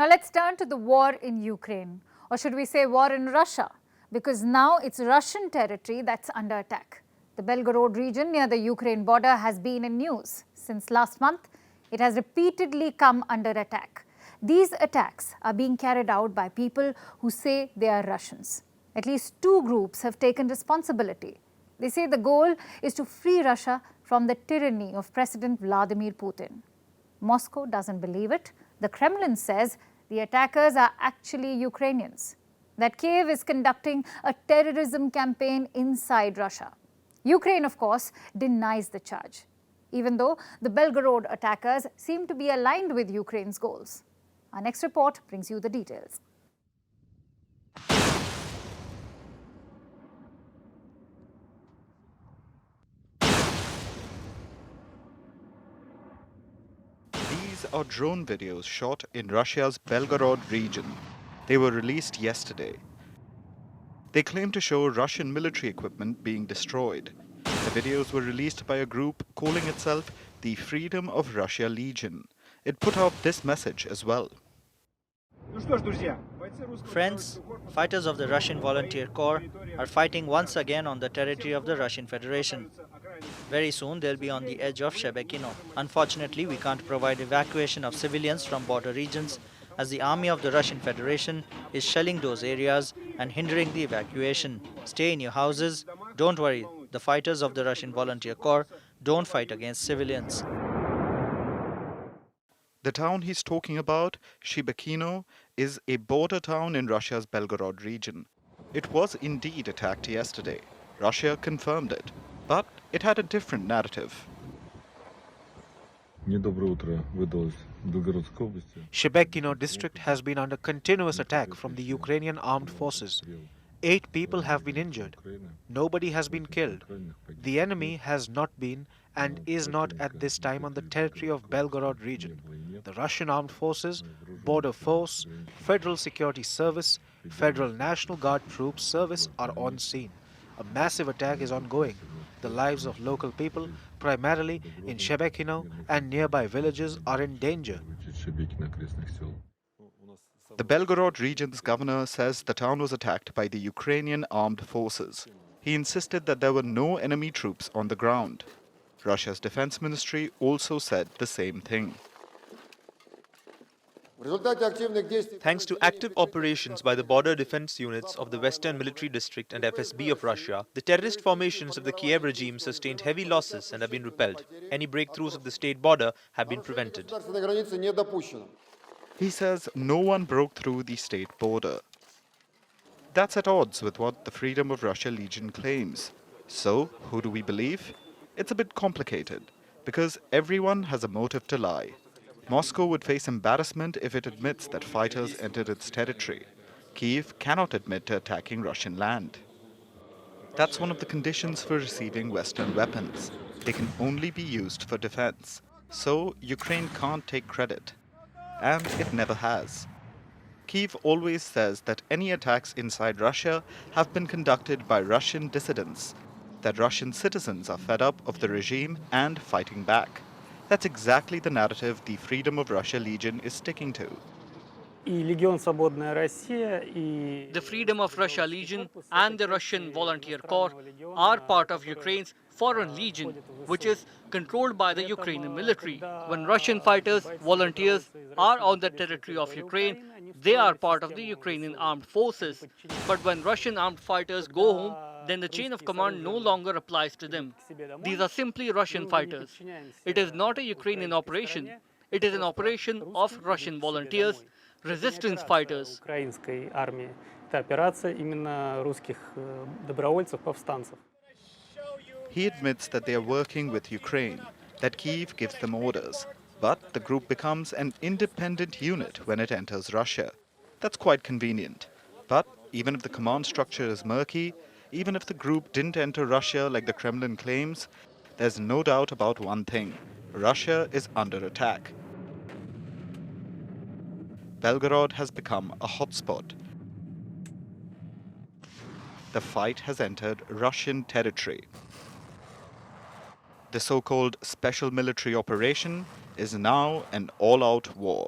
Now let's turn to the war in Ukraine, or should we say war in Russia, because now it's Russian territory that's under attack. The Belgorod region near the Ukraine border has been in news. Since last month, it has repeatedly come under attack. These attacks are being carried out by people who say they are Russians. At least two groups have taken responsibility. They say the goal is to free Russia from the tyranny of President Vladimir Putin. Moscow doesn't believe it. The Kremlin says the attackers are actually Ukrainians, that Kiev is conducting a terrorism campaign inside Russia. Ukraine, of course, denies the charge, even though the Belgorod attackers seem to be aligned with Ukraine's goals. Our next report brings you the details. These are drone videos shot in Russia's Belgorod region. They were released yesterday. They claim to show Russian military equipment being destroyed. The videos were released by a group calling itself the Freedom of Russia Legion. It put out this message as well. Friends, fighters of the Russian Volunteer Corps are fighting once again on the territory of the Russian Federation. Very soon they'll be on the edge of Shebekino. Unfortunately, we can't provide evacuation of civilians from border regions as the army of the Russian Federation is shelling those areas and hindering the evacuation. Stay in your houses. Don't worry, the fighters of the Russian Volunteer Corps don't fight against civilians. The town he's talking about, Shebekino, is a border town in Russia's Belgorod region. It was indeed attacked yesterday. Russia confirmed it, but it had a different narrative. Shebekino district has been under continuous attack from the Ukrainian armed forces. 8 people have been injured. Nobody has been killed. The enemy has not been and is not at this time on the territory of Belgorod region. The Russian armed forces, border force, Federal Security Service, Federal National Guard troops service are on scene. A massive attack is ongoing. The lives of local people, primarily in Shebekino and nearby villages, are in danger. The Belgorod region's governor says the town was attacked by the Ukrainian armed forces. He insisted that there were no enemy troops on the ground. Russia's defense ministry also said the same thing. Thanks to active operations by the border defense units of the Western Military District and FSB of Russia, the terrorist formations of the Kiev regime sustained heavy losses and have been repelled. Any breakthroughs of the state border have been prevented. He says no one broke through the state border. That's at odds with what the Freedom of Russia Legion claims. So, who do we believe? It's a bit complicated, because everyone has a motive to lie. Moscow would face embarrassment if it admits that fighters entered its territory. Kiev cannot admit to attacking Russian land. That's one of the conditions for receiving Western weapons. They can only be used for defense. So Ukraine can't take credit. And it never has. Kiev always says that any attacks inside Russia have been conducted by Russian dissidents, that Russian citizens are fed up of the regime and fighting back. That's exactly the narrative the Freedom of Russia Legion is sticking to. The Freedom of Russia Legion and the Russian Volunteer Corps are part of Ukraine's Foreign Legion, which is controlled by the Ukrainian military. When Russian fighters, volunteers, are on the territory of Ukraine, they are part of the Ukrainian armed forces. But when Russian armed fighters go home, then the chain of command no longer applies to them. These are simply Russian fighters. It is not a Ukrainian operation. It is an operation of Russian volunteers, resistance fighters. He admits that they are working with Ukraine, that Kiev gives them orders, but the group becomes an independent unit when it enters Russia. That's quite convenient. But even if the command structure is murky, even if the group didn't enter Russia like the Kremlin claims, there's no doubt about one thing: Russia is under attack. Belgorod has become a hotspot. The fight has entered Russian territory. The so-called special military operation is now an all-out war.